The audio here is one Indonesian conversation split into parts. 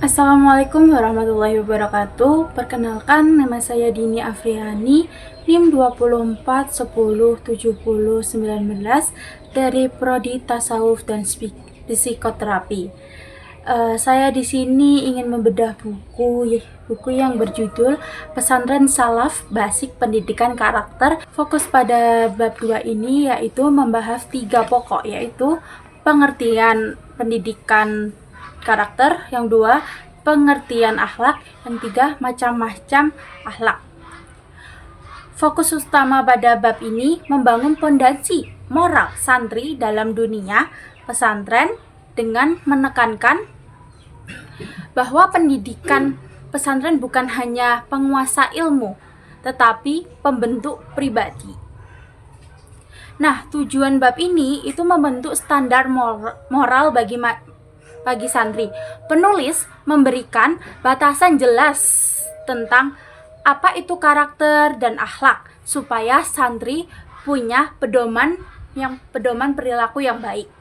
Assalamualaikum warahmatullahi wabarakatuh. Perkenalkan, nama saya Dini Afriani, NIM 24107019 dari Prodi Tasawuf dan Psikoterapi. Saya di sini ingin membedah buku yang berjudul Pesantren Salaf Basic Pendidikan Karakter. Fokus pada bab 2 ini yaitu membahas 3 pokok, yaitu pengertian pendidikan karakter, yang 2 pengertian akhlak, yang 3 macam-macam akhlak. Fokus utama pada bab ini membangun fondasi moral santri dalam dunia pesantren dengan menekankan bahwa pendidikan pesantren bukan hanya penguasa ilmu, tetapi pembentuk pribadi. Nah, tujuan bab ini itu membentuk standar moral bagi santri. Penulis memberikan batasan jelas tentang apa itu karakter dan akhlak supaya santri punya pedoman perilaku yang baik.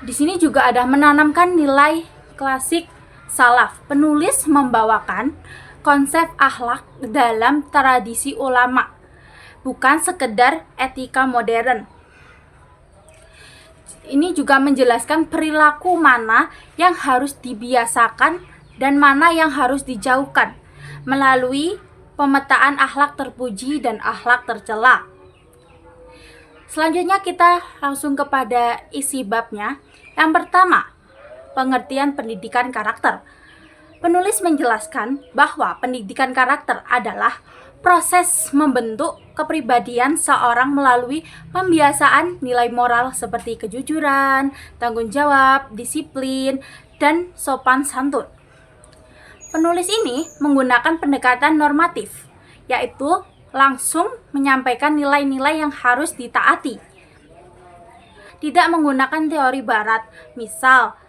Di sini juga ada menanamkan nilai klasik salaf. Penulis membawakan konsep akhlak dalam tradisi ulama, bukan sekedar etika modern. Ini juga menjelaskan perilaku mana yang harus dibiasakan dan mana yang harus dijauhkan melalui pemetaan akhlak terpuji dan akhlak tercela. Selanjutnya kita langsung kepada isi babnya. Yang pertama, pengertian pendidikan karakter. Penulis menjelaskan bahwa pendidikan karakter adalah proses membentuk kepribadian seorang melalui pembiasaan nilai moral seperti kejujuran, tanggung jawab, disiplin, dan sopan santun. Penulis ini menggunakan pendekatan normatif, yaitu langsung menyampaikan nilai-nilai yang harus ditaati. Tidak menggunakan teori barat, misal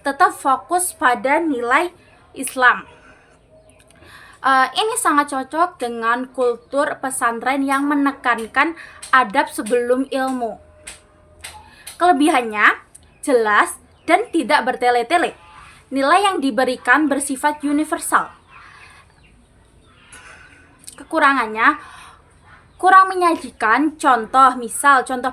tetap fokus pada nilai Islam. Ini sangat cocok dengan kultur pesantren yang menekankan adab sebelum ilmu. Kelebihannya jelas dan tidak bertele-tele. Nilai yang diberikan bersifat universal. Kekurangannya kurang menyajikan contoh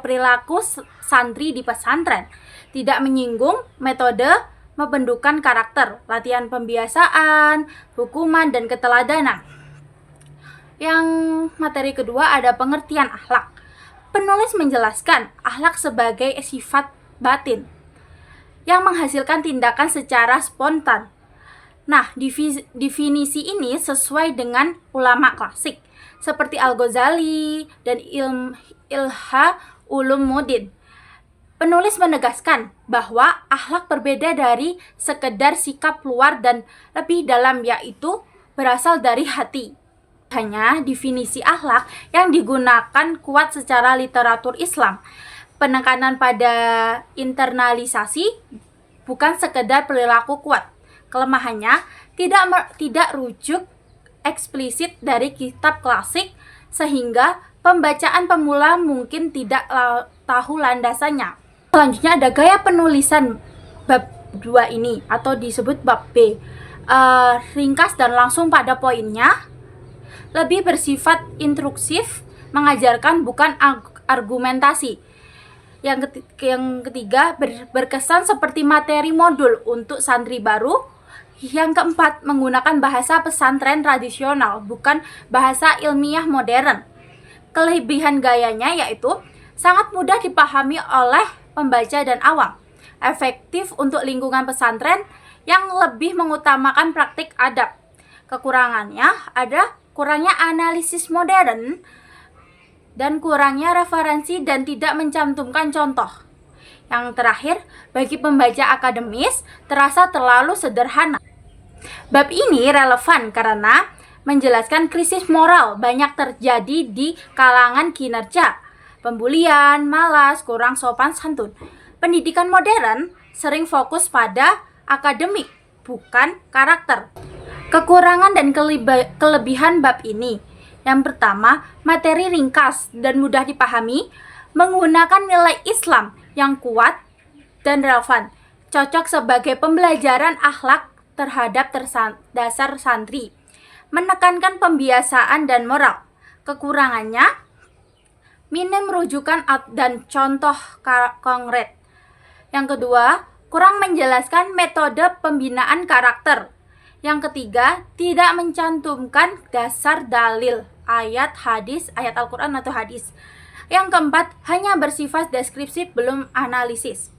perilaku santri di pesantren, tidak menyinggung metode membentukkan karakter, latihan pembiasaan, hukuman, dan keteladanan. Yang materi kedua ada pengertian akhlak. Penulis menjelaskan akhlak sebagai sifat batin yang menghasilkan tindakan secara spontan. Nah, definisi ini sesuai dengan ulama klasik seperti Al-Ghazali dan Ilha Ulumuddin. Penulis menegaskan bahwa akhlak berbeda dari sekedar sikap luar dan lebih dalam, yaitu berasal dari hati. Hanya definisi akhlak yang digunakan kuat secara literatur Islam. Penekanan pada internalisasi bukan sekedar perilaku kuat. Kelemahannya tidak rujuk eksplisit dari kitab klasik sehingga pembacaan pemula mungkin tidak tahu landasannya. Selanjutnya ada gaya penulisan bab 2 ini atau disebut bab B. Ringkas dan langsung pada poinnya, lebih bersifat instruksif, mengajarkan bukan argumentasi. Yang ketiga, berkesan seperti materi modul untuk santri baru. Yang keempat, menggunakan bahasa pesantren tradisional, bukan bahasa ilmiah modern. Kelebihan gayanya yaitu sangat mudah dipahami oleh pembaca dan awam, efektif untuk lingkungan pesantren yang lebih mengutamakan praktik adab. Kekurangannya ada kurangnya analisis modern dan kurangnya referensi dan tidak mencantumkan contoh. Yang terakhir, bagi pembaca akademis terasa terlalu sederhana. Bab ini relevan karena menjelaskan krisis moral banyak terjadi di kalangan kinerja, pembulian, malas, kurang sopan santun. Pendidikan modern sering fokus pada akademik, bukan karakter. Kekurangan dan kelebihan bab ini. Yang pertama, materi ringkas dan mudah dipahami, menggunakan nilai Islam yang kuat dan relevan. cocok sebagai pembelajaran akhlak terhadap dasar santri, menekankan pembiasaan dan moral. Kekurangannya, minim rujukan dan contoh konkret. Yang kedua, kurang menjelaskan metode pembinaan karakter. Yang ketiga, tidak mencantumkan dasar dalil, ayat hadis, ayat Al-Quran atau hadis. Yang keempat, hanya bersifat deskripsi belum analisis.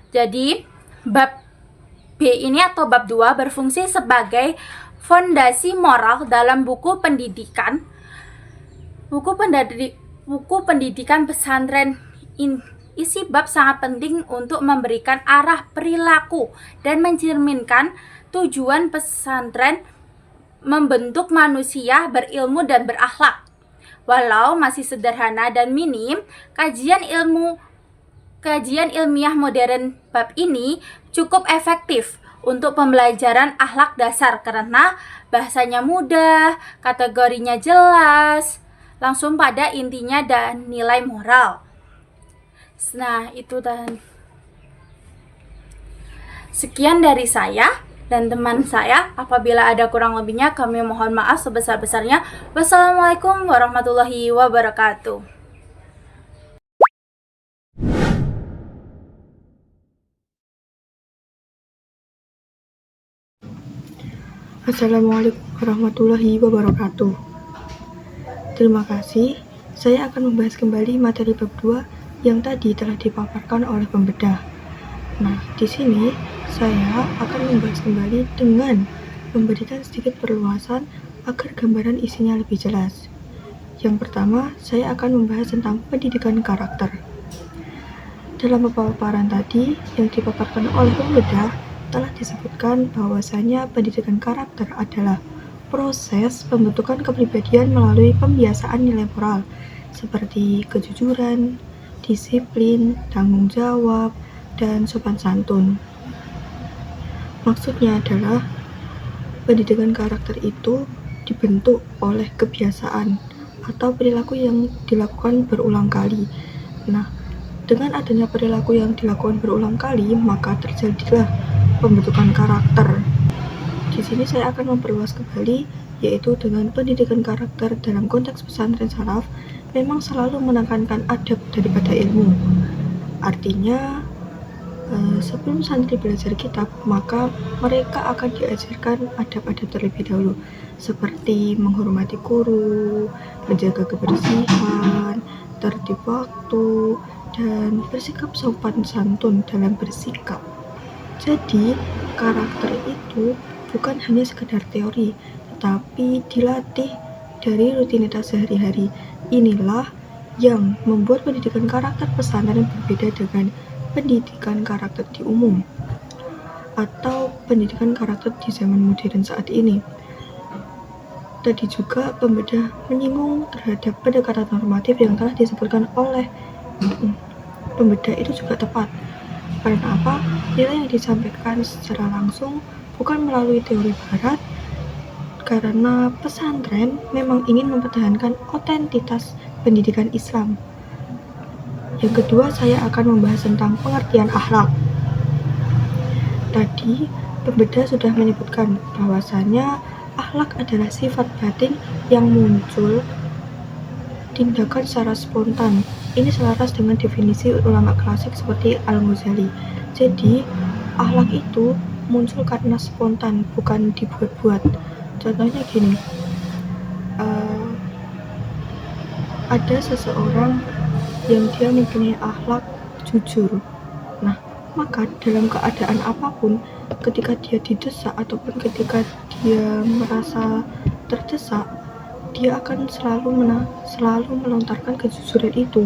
Jadi, bab B ini atau bab 2 berfungsi sebagai fondasi moral dalam buku pendidikan pesantren. Isi bab sangat penting untuk memberikan arah perilaku dan mencerminkan tujuan pesantren membentuk manusia berilmu dan berakhlak. Walau masih sederhana dan minim, kajian ilmiah modern bab ini cukup efektif untuk pembelajaran akhlak dasar karena bahasanya mudah, kategorinya jelas, langsung pada intinya dan nilai moral. Nah, itu dan sekian dari saya dan teman saya. Apabila ada kurang lebihnya, kami mohon maaf sebesar-besarnya. Wassalamualaikum warahmatullahi wabarakatuh. Assalamualaikum warahmatullahi wabarakatuh. Terima kasih. Saya akan membahas kembali materi bab 2 yang tadi telah dipaparkan oleh pembedah. Nah, di sini saya akan membahas kembali dengan memberikan sedikit perluasan agar gambaran isinya lebih jelas. Yang pertama, saya akan membahas tentang pendidikan karakter. Dalam pemaparan tadi yang dipaparkan oleh pembedah, telah disebutkan bahwasanya pendidikan karakter adalah proses pembentukan kepribadian melalui pembiasaan nilai moral seperti kejujuran, disiplin, tanggung jawab, dan sopan santun. Maksudnya adalah pendidikan karakter itu dibentuk oleh kebiasaan atau perilaku yang dilakukan berulang kali. Nah, dengan adanya perilaku yang dilakukan berulang kali, maka terjadilah pembentukan karakter. Di sini saya akan memperluas kembali, yaitu dengan pendidikan karakter dalam konteks pesantren salaf memang selalu menekankan adab daripada ilmu. Artinya, sebelum santri belajar kitab, maka mereka akan diajarkan adab-adab terlebih dahulu, seperti menghormati guru, menjaga kebersihan, tertib waktu, dan bersikap sopan santun dalam bersikap. Jadi, karakter itu bukan hanya sekedar teori, tetapi dilatih dari rutinitas sehari-hari. Inilah yang membuat pendidikan karakter pesantren berbeda dengan pendidikan karakter di umum atau pendidikan karakter di zaman modern saat ini. Tadi juga pembedah menyinggung terhadap pendekatan normatif yang telah disebutkan oleh pembedah itu juga tepat. Karena apa? Nilai yang disampaikan secara langsung bukan melalui teori barat, karena pesantren memang ingin mempertahankan otentitas pendidikan Islam. Yang kedua, saya akan membahas tentang pengertian akhlak. Tadi, pembedah sudah menyebutkan bahwasanya akhlak adalah sifat batin yang muncul tindakan secara spontan. Ini selaras dengan definisi ulama klasik seperti Al-Ghazali. Jadi, akhlak itu muncul karena spontan, bukan dibuat-buat. Contohnya gini, ada seseorang yang dia mempunyai akhlak jujur. Nah, maka dalam keadaan apapun, ketika dia didesak ataupun ketika dia merasa terdesak, dia akan selalu melontarkan kejujuran itu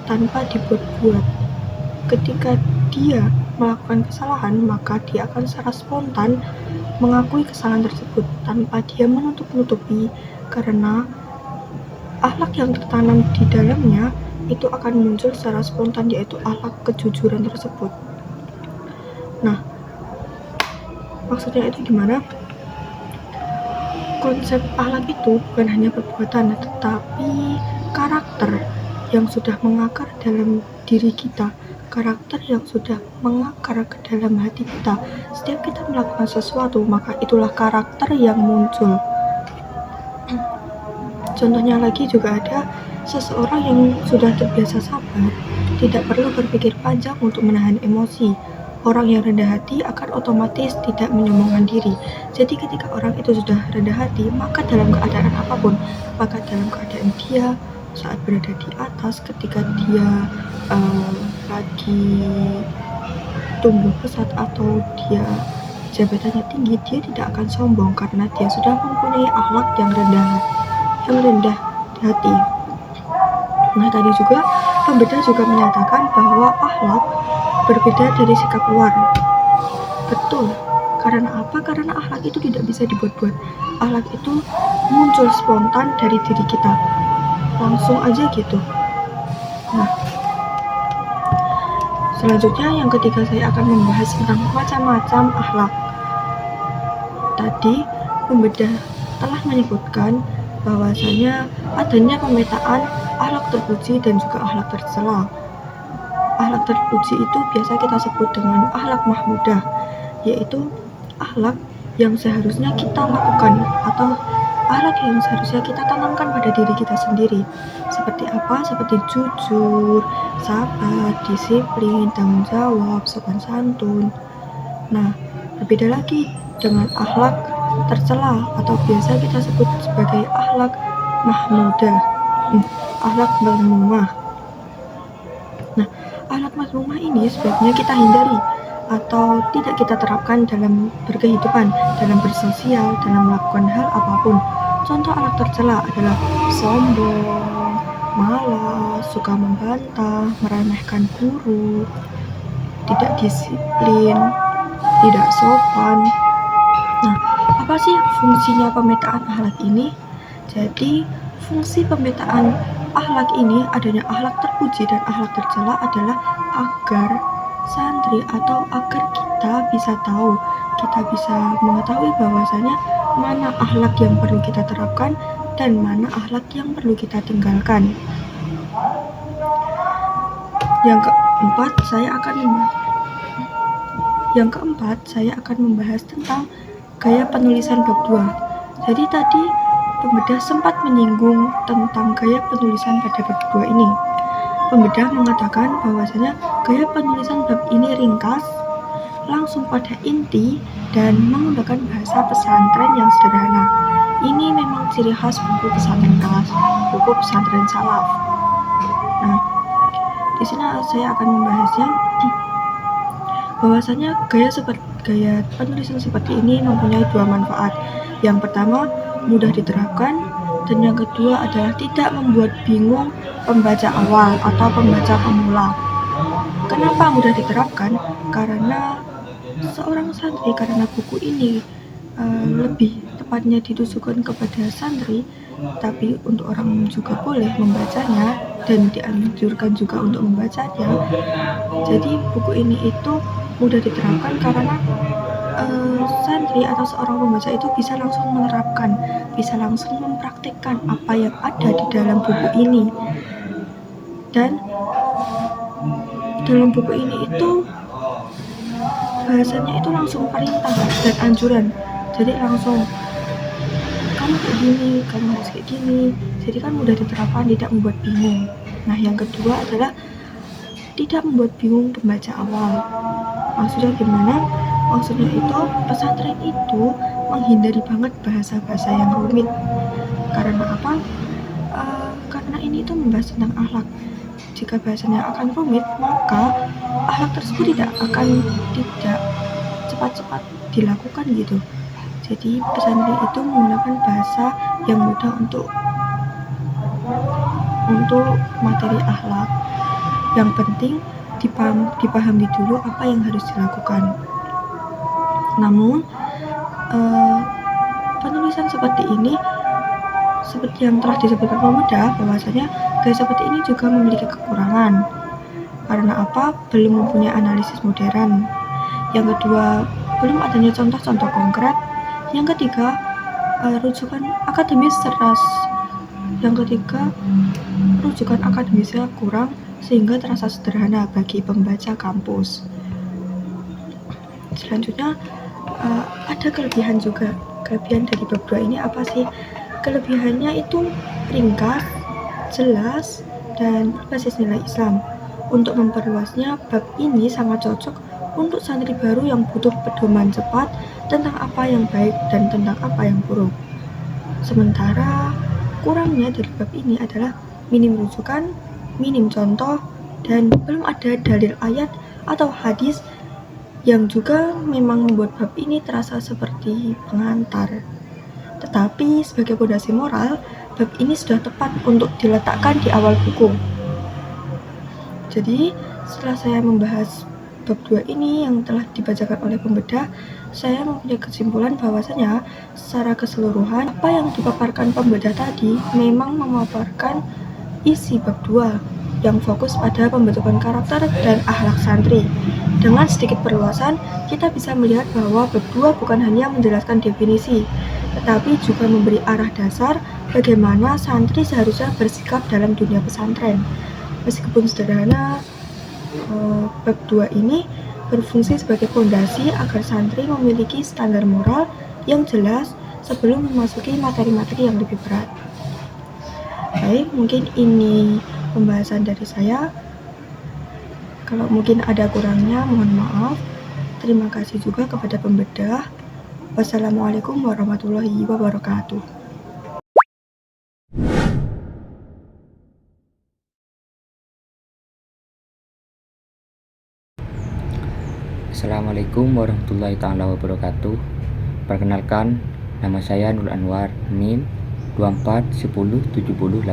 tanpa dibuat-buat. Ketika dia melakukan kesalahan, maka dia akan secara spontan mengakui kesalahan tersebut tanpa dia menutup-nutupi, karena akhlak yang tertanam di dalamnya itu akan muncul secara spontan, yaitu akhlak kejujuran tersebut. Nah, maksudnya itu gimana? Konsep akhlak itu bukan hanya perbuatan, tetapi karakter yang sudah mengakar dalam diri kita. karakter yang sudah mengakar ke dalam hati kita. Setiap kita melakukan sesuatu, maka itulah karakter yang muncul. Contohnya lagi juga ada seseorang yang sudah terbiasa sabar, tidak perlu berpikir panjang untuk menahan emosi. Orang yang rendah hati akan otomatis tidak menyombongkan diri. Jadi ketika orang itu sudah rendah hati, maka dalam keadaan apapun, maka dalam keadaan dia saat berada di atas, ketika dia lagi tumbuh pesat atau dia jabatannya tinggi, dia tidak akan sombong karena dia sudah mempunyai akhlak yang rendah hati. Nah, tadi juga pembeda juga menyatakan bahwa akhlak berbeda dari sikap luar. Betul. Karena apa? Karena akhlak itu tidak bisa dibuat-buat. Akhlak itu muncul spontan dari diri kita. Langsung aja gitu. Nah, selanjutnya yang ketiga saya akan membahas tentang macam-macam akhlak. Tadi pembeda telah menyebutkan bahwasanya adanya pemetaan akhlak terpuji dan juga akhlak tercela. Akhlak terpuji itu biasa kita sebut dengan akhlak mahmudah, yaitu akhlak yang seharusnya kita lakukan atau akhlak yang seharusnya kita tanamkan pada diri kita sendiri. Seperti apa? Seperti jujur, sabar, disiplin, tanggung jawab, sopan santun. Nah, berbeda lagi dengan akhlak tercela atau biasa kita sebut sebagai akhlak mahmudah, akhlak mazmumah. Nah, akhlak mazmumah ini sebaiknya kita hindari atau tidak kita terapkan dalam berkehidupan, dalam bersosial, dalam melakukan hal apapun. Contoh akhlak tercela adalah sombong, malas, suka membantah, meremehkan guru, tidak disiplin, tidak sopan. Nah, apa sih fungsinya pemetaan akhlak ini? Jadi, fungsi pemetaan akhlak ini, adanya akhlak terpuji dan akhlak tercela adalah agar santri atau agar kita bisa tahu, kita bisa mengetahui bahwasanya mana akhlak yang perlu kita terapkan dan mana akhlak yang perlu kita tinggalkan. Yang keempat, saya akan membahas tentang gaya penulisan bab 2. Jadi tadi pembeda sempat menyinggung tentang gaya penulisan pada bab 2 ini. Pembeda mengatakan bahwasanya gaya penulisan bab ini ringkas, langsung pada inti, dan menggunakan bahasa pesantren yang sederhana. Ini memang ciri khas buku pesantren salaf. Nah, di sini saya akan membahasnya bahwasanya gaya penulisan seperti ini mempunyai dua manfaat. Yang pertama, mudah diterapkan, dan yang kedua adalah tidak membuat bingung pembaca awal atau pembaca pemula. Kenapa mudah diterapkan? Karena seorang santri, karena buku ini lebih tepatnya ditujukan kepada santri, tapi untuk orang umum juga boleh membacanya dan dianjurkan juga untuk membacanya. Jadi buku ini itu mudah diterapkan karena santri atau seorang pembaca itu bisa langsung menerapkan, bisa langsung mempraktikkan apa yang ada di dalam buku ini. Dan dalam buku ini itu bahasanya itu langsung perintah dan anjuran. Jadi langsung kamu kayak gini, kamu harus kayak gini. Jadi kan mudah diterapkan, tidak membuat bingung. Nah, yang kedua adalah tidak membuat bingung pembaca awal. Maksudnya gimana? Maksudnya itu pesantren itu menghindari banget bahasa-bahasa yang rumit. Karena apa? Karena ini itu membahas tentang akhlak. Jika bahasanya akan rumit, maka akhlak tersebut tidak cepat-cepat dilakukan gitu. Jadi pesantren itu menggunakan bahasa yang mudah untuk materi akhlak. Yang penting dipahami dulu apa yang harus dilakukan. Namun penulisan seperti ini, seperti yang telah disebutkan pemuda, bahwasanya gaya seperti ini juga memiliki kekurangan. Karena apa? Belum mempunyai analisis modern. Yang kedua, belum adanya contoh-contoh konkret. Yang ketiga, rujukan akademis seras. Yang ketiga, rujukan akademisnya kurang. sehingga terasa sederhana bagi pembaca kampus. Selanjutnya, ada kelebihan juga. Kelebihan dari bab 2 ini apa sih? Kelebihannya itu ringkas, jelas, dan berbasis nilai Islam. Untuk memperluasnya, bab ini sangat cocok untuk santri baru yang butuh pedoman cepat tentang apa yang baik dan tentang apa yang buruk. Sementara kurangnya dari bab ini adalah minim rujukan, minim contoh, dan belum ada dalil ayat atau hadis yang juga memang membuat bab ini terasa seperti pengantar. Tetapi sebagai pondasi moral, bab ini sudah tepat untuk diletakkan di awal buku. Jadi, setelah saya membahas bab 2 ini yang telah dibacakan oleh pembedah, saya mempunyai kesimpulan bahwasanya secara keseluruhan apa yang dipaparkan pembedah tadi memang memaparkan isi bab 2 yang fokus pada pembentukan karakter dan akhlak santri. Dengan sedikit perluasan, kita bisa melihat bahwa bab 2 bukan hanya menjelaskan definisi, tetapi juga memberi arah dasar bagaimana santri seharusnya bersikap dalam dunia pesantren. Meskipun sederhana, bab 2 ini berfungsi sebagai fondasi agar santri memiliki standar moral yang jelas sebelum memasuki materi-materi yang lebih berat. Baik, mungkin ini pembahasan dari saya. Kalau mungkin ada kurangnya, mohon maaf. Terima kasih juga kepada pembedah. Wassalamualaikum warahmatullahi wabarakatuh. Assalamualaikum warahmatullahi taala wabarakatuh. Perkenalkan, nama saya Nur Anwar, NIM 24107018.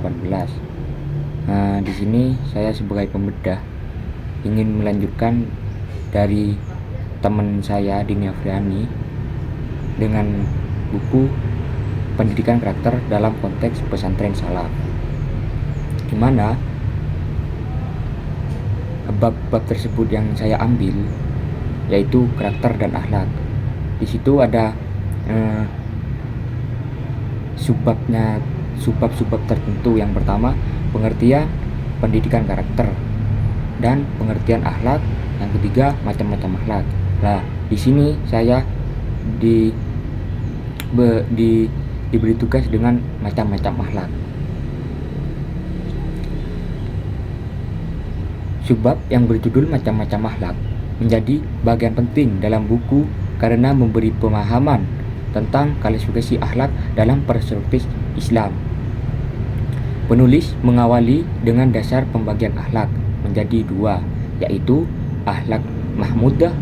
Di sini saya sebagai pembedah ingin melanjutkan dari teman saya Dini Afriani dengan buku Pendidikan Karakter dalam Konteks Pesantren Salaf, di mana bab-bab tersebut yang saya ambil yaitu karakter dan akhlak. Di situ ada subbab tertentu. Yang pertama, pengertian pendidikan karakter, dan pengertian akhlak. Yang ketiga, macam-macam akhlak. Nah, di sini saya diberi tugas dengan macam-macam akhlak. Subbab yang berjudul macam-macam akhlak menjadi bagian penting dalam buku karena memberi pemahaman tentang klasifikasi akhlak dalam perspektif Islam. Penulis mengawali dengan dasar pembagian akhlak menjadi dua, yaitu akhlak mahmudah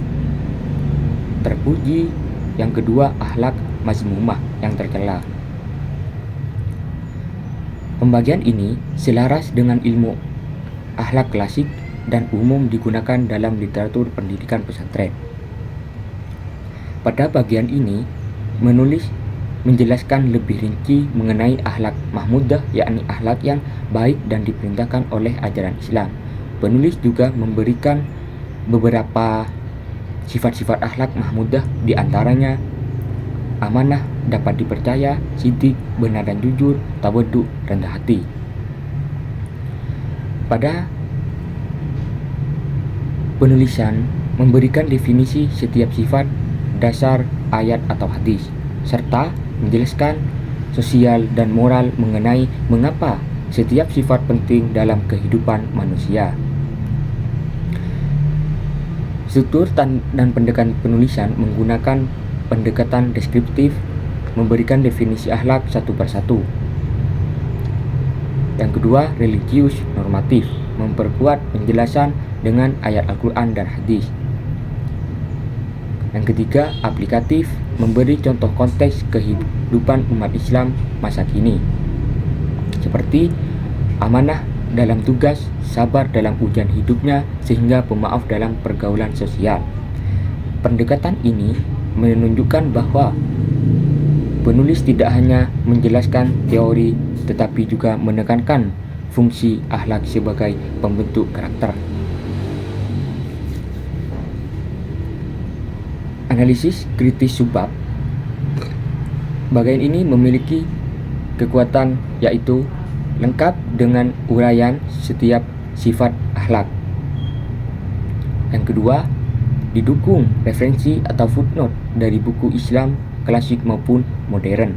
terpuji, yang kedua akhlak mazmumah yang tercela. Pembagian ini selaras dengan ilmu akhlak klasik dan umum digunakan dalam literatur pendidikan pesantren. Pada bagian ini, menulis menjelaskan lebih rinci mengenai akhlak mahmudah, yakni akhlak yang baik dan diperintahkan oleh ajaran Islam. Penulis juga memberikan beberapa sifat-sifat akhlak mahmudah, di antaranya amanah, dapat dipercaya, sidik, benar dan jujur, tawaddu, rendah hati. Pada penulisan memberikan definisi setiap sifat dasar ayat atau hadis, serta menjelaskan sosial dan moral mengenai mengapa setiap sifat penting dalam kehidupan manusia. Struktur dan pendekatan penulisan menggunakan pendekatan deskriptif, memberikan definisi akhlak satu persatu. Yang kedua, religius normatif, memperkuat penjelasan dengan ayat Al-Quran dan hadis. Yang ketiga, aplikatif, memberi contoh konteks kehidupan umat Islam masa kini, seperti amanah dalam tugas, sabar dalam ujian hidupnya, sehingga pemaaf dalam pergaulan sosial. Pendekatan ini menunjukkan bahwa penulis tidak hanya menjelaskan teori, tetapi juga menekankan fungsi akhlak sebagai pembentuk karakter. Analisis kritis subbab. Bagian ini memiliki kekuatan, yaitu lengkap dengan uraian setiap sifat akhlak. Yang kedua, didukung referensi atau footnote dari buku Islam klasik maupun modern.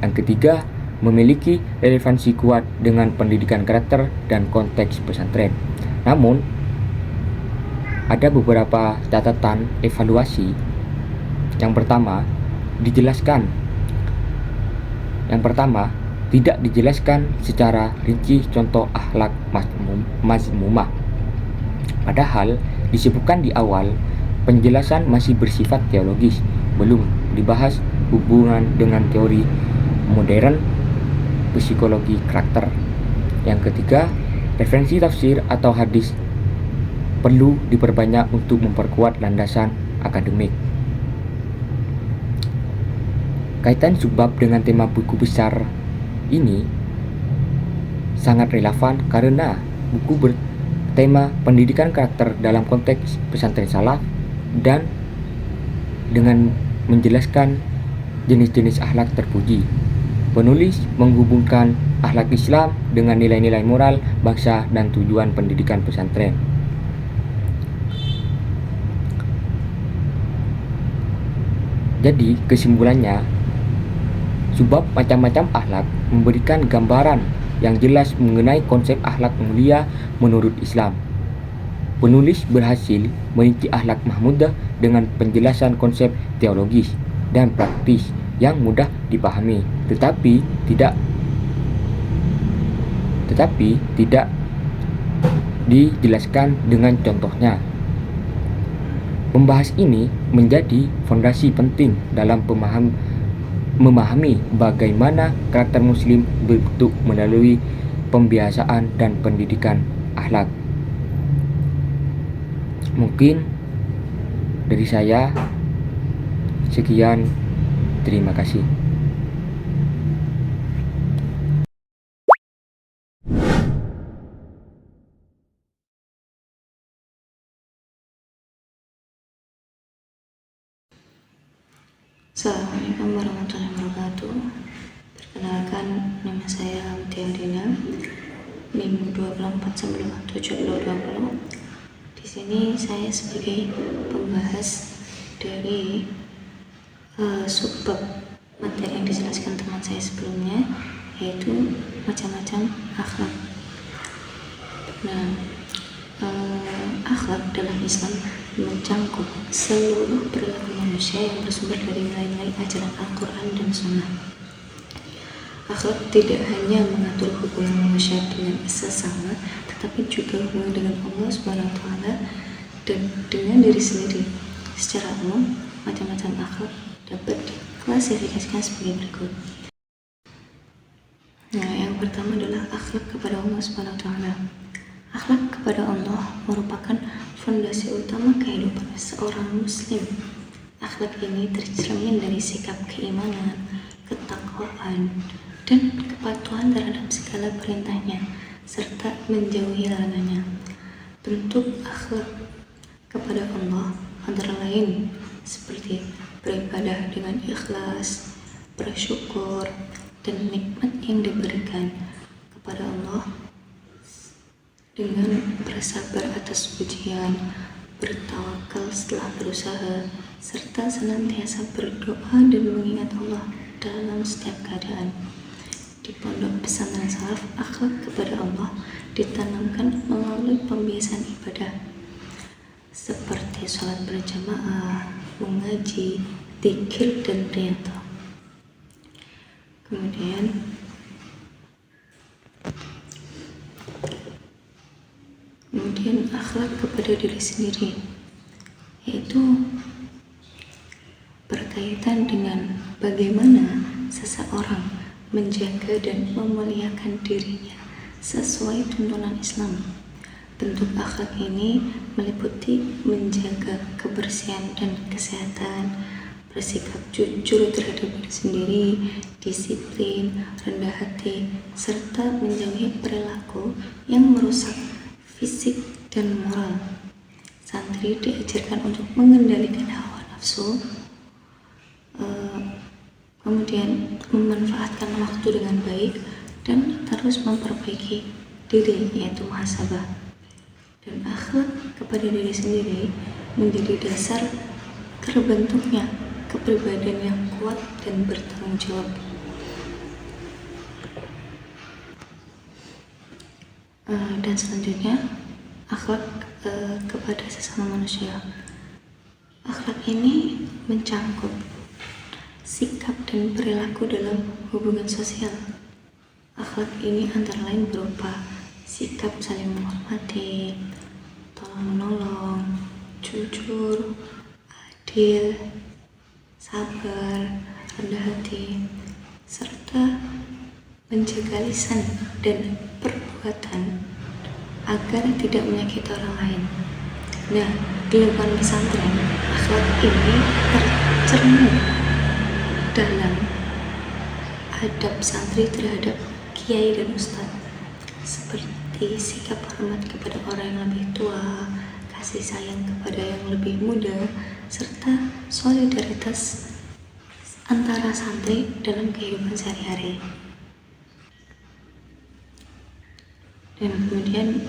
Yang ketiga, memiliki relevansi kuat dengan pendidikan karakter dan konteks pesantren. Namun, ada beberapa catatan evaluasi. Yang pertama, tidak dijelaskan secara rinci contoh akhlak mazmumah. Padahal disebutkan di awal, penjelasan masih bersifat teologis, belum dibahas hubungan dengan teori modern psikologi karakter. Yang ketiga, referensi tafsir atau hadis perlu diperbanyak untuk memperkuat landasan akademik. Kaitan subbab dengan tema buku besar ini sangat relevan karena buku bertema pendidikan karakter dalam konteks pesantren salaf dan dengan menjelaskan jenis-jenis akhlak terpuji. Penulis menghubungkan akhlak Islam dengan nilai-nilai moral bangsa dan tujuan pendidikan pesantren. Jadi kesimpulannya, subbab macam-macam akhlak memberikan gambaran yang jelas mengenai konsep akhlak mulia menurut Islam. Penulis berhasil merinci akhlak mahmudah dengan penjelasan konsep teologis dan praktis yang mudah dipahami, tetapi tidak dijelaskan dengan contohnya. Membahas ini menjadi fondasi penting dalam memahami bagaimana karakter muslim berbentuk melalui pembiasaan dan pendidikan akhlak. Mungkin dari saya sekian, terima kasih. Assalamualaikum warahmatullahi wabarakatuh. Perkenalkan, nama saya Mutia Dina, NIM 24947020. Di sini saya sebagai pembahas dari subbab materi yang dijelaskan teman saya sebelumnya, yaitu macam-macam akhlak. Nah, akhlak dalam Islam mencangkup seluruh perilaku manusia yang bersumber dari nilai-nilai ajaran Al-Quran dan Sunnah. Akhlak tidak hanya mengatur hubungan manusia dengan sesama, tetapi juga hubungan dengan Allah Subhanahu wa Ta'ala dan dengan diri sendiri. Secara umum, macam-macam akhlak dapat diklasifikasikan sebagai berikut. Nah, yang pertama adalah akhlak kepada Allah Subhanahu wa Ta'ala. Akhlak kepada Allah merupakan fondasi utama kehidupan seorang muslim. Akhlak ini tercermin dari sikap keimanan, ketakwaan, dan kepatuhan terhadap segala perintahnya, serta menjauhi larangannya. Bentuk akhlak kepada Allah antara lain seperti beribadah dengan ikhlas, bersyukur, dan nikmat yang diberikan kepada Allah dengan bersabar atas ujian, bertawakal setelah berusaha, serta senantiasa berdoa dan mengingat Allah dalam setiap keadaan. Di pondok pesantren salaf, akhlak kepada Allah ditanamkan melalui pembiasaan ibadah seperti sholat berjamaah, mengaji, zikir, dan riyadhah. Kemudian akhlak kepada diri sendiri, yaitu berkaitan dengan bagaimana seseorang menjaga dan memuliakan dirinya sesuai tuntunan Islam. Bentuk akhlak ini meliputi menjaga kebersihan dan kesehatan, bersikap jujur terhadap diri sendiri, disiplin, rendah hati, serta menjauhi perilaku yang merusak fisik dan moral. Santri diajarkan untuk mengendalikan hawa nafsu, kemudian memanfaatkan waktu dengan baik dan terus memperbaiki diri, yaitu muhasabah. Dan akhlak kepada diri sendiri menjadi dasar terbentuknya kepribadian yang kuat dan bertanggung jawab. Dan selanjutnya, akhlak kepada sesama manusia. Akhlak ini mencangkup sikap dan perilaku dalam hubungan sosial. Akhlak ini antara lain berupa sikap saling menghormati, tolong-menolong, jujur, adil, sabar, rendah hati, serta menjaga lisan dan perbuatan agar tidak menyakiti orang lain. Nah, di lingkungan pesantren, akhlak ini tercermin dalam adab santri terhadap kiai dan ustadz, seperti sikap hormat kepada orang yang lebih tua, kasih sayang kepada yang lebih muda, serta solidaritas antara santri dalam kehidupan sehari-hari. Dan kemudian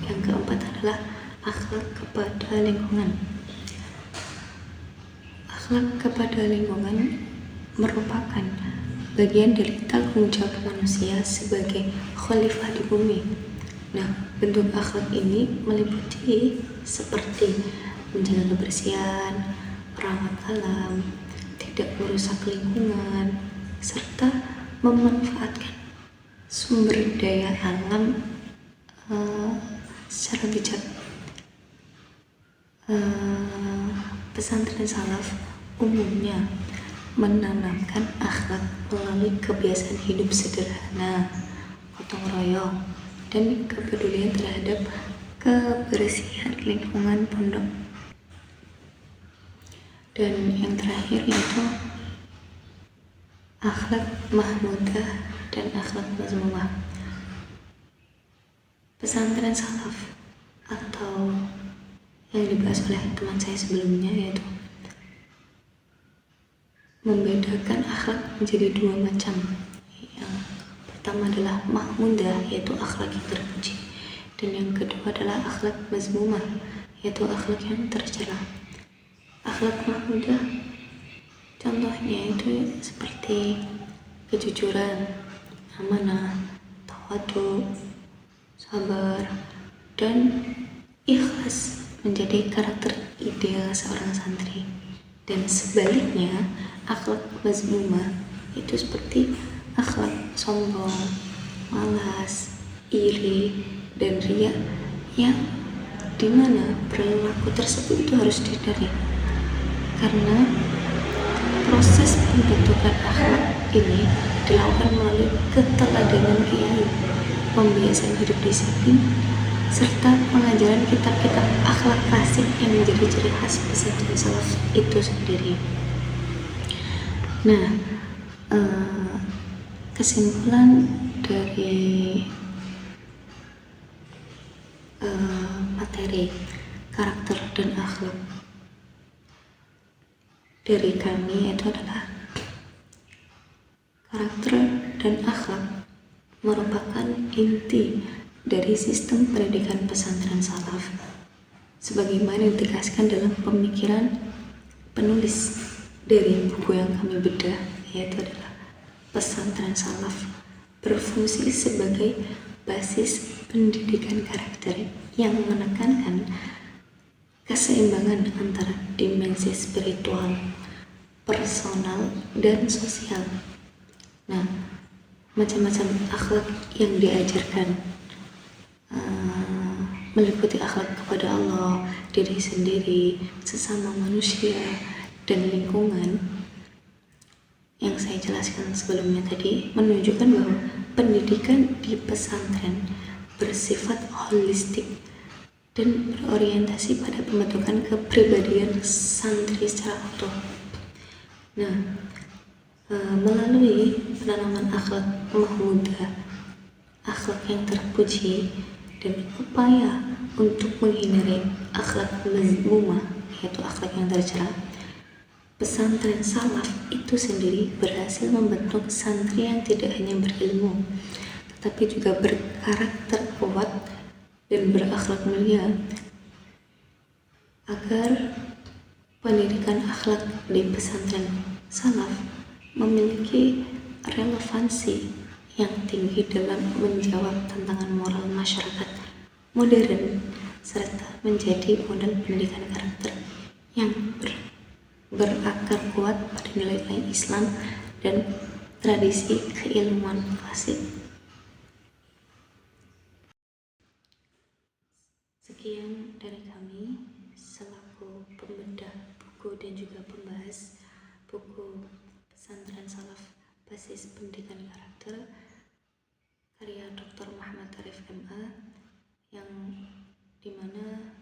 yang keempat adalah akhlak kepada lingkungan. Akhlak kepada lingkungan merupakan bagian dari tanggung jawab manusia sebagai khalifah di bumi. Nah, bentuk akhlak ini meliputi seperti menjaga kebersihan, merawat alam, tidak merusak lingkungan, serta memanfaatkan sumber daya alam secara bijak. Pesantren salaf umumnya menanamkan akhlak melalui kebiasaan hidup sederhana, gotong royong, dan kepedulian terhadap kebersihan lingkungan pondok. Dan yang terakhir yaitu akhlak mahmudah dan akhlak mazmumah. Pesantren salaf atau yang dibahas oleh teman saya sebelumnya yaitu membedakan akhlak menjadi dua macam. Yang pertama adalah mahmudah, yaitu akhlak yang terpuji, dan yang kedua adalah akhlak mazmumah, yaitu akhlak yang tercela. Akhlak mahmudah contohnya itu seperti kejujuran, amanah, tawadu, sabar, dan ikhlas menjadi karakter ideal seorang santri. Dan sebaliknya, akhlak mazmumah itu seperti akhlak sombong, malas, iri, dan riya, yang dimana perilaku tersebut itu harus dihindari, karena proses pembentukan akhlak ini dilakukan melalui keteladanan kiai, pembiasaan hidup disiplin, serta pengajaran kitab-kitab akhlak klasik yang menjadi ciri khas pesantren salaf itu sendiri. Nah, kesimpulan dari materi karakter dan akhlak dari kami itu adalah karakter dan akhlak merupakan inti dari sistem pendidikan pesantren salaf, sebagaimana ditegaskan dalam pemikiran penulis dari buku yang kami bedah, yaitu adalah pesantren salaf berfungsi sebagai basis pendidikan karakter yang menekankan keseimbangan antara dimensi spiritual, personal, dan sosial. Nah, macam-macam akhlak yang diajarkan meliputi akhlak kepada Allah, diri sendiri, sesama manusia, dan lingkungan. Yang saya jelaskan sebelumnya tadi menunjukkan bahwa pendidikan di pesantren bersifat holistik dan berorientasi pada pembentukan kepribadian santri secara utuh. Nah, melalui penanaman akhlak mahmudah, akhlak yang terpuji, dan upaya untuk menghindari akhlak mazmumah, yaitu akhlak yang tercela, pesantren salaf itu sendiri berhasil membentuk santri yang tidak hanya berilmu, tetapi juga berkarakter kuat dan berakhlak mulia, agar pendidikan akhlak di pesantren salaf memiliki relevansi yang tinggi dalam menjawab tantangan moral masyarakat modern serta menjadi model pendidikan karakter yang berakar kuat pada nilai-nilai Islam dan tradisi keilmuan klasik. Sekian dari kami selaku pembedah buku dan juga pembahas buku Pesantren Salaf Basis Pendidikan Karakter karya Dr. Muhammad Arif MA, yang dimana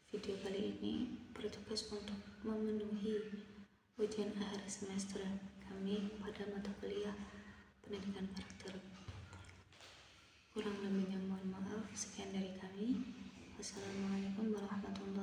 video kali ini bertugas untuk memenuhi ujian akhir semester kami pada mata kuliah pendidikan karakter. Kurang lebihnya mohon maaf. Sekian dari kami. Wassalamualaikum warahmatullahi wabarakatuh.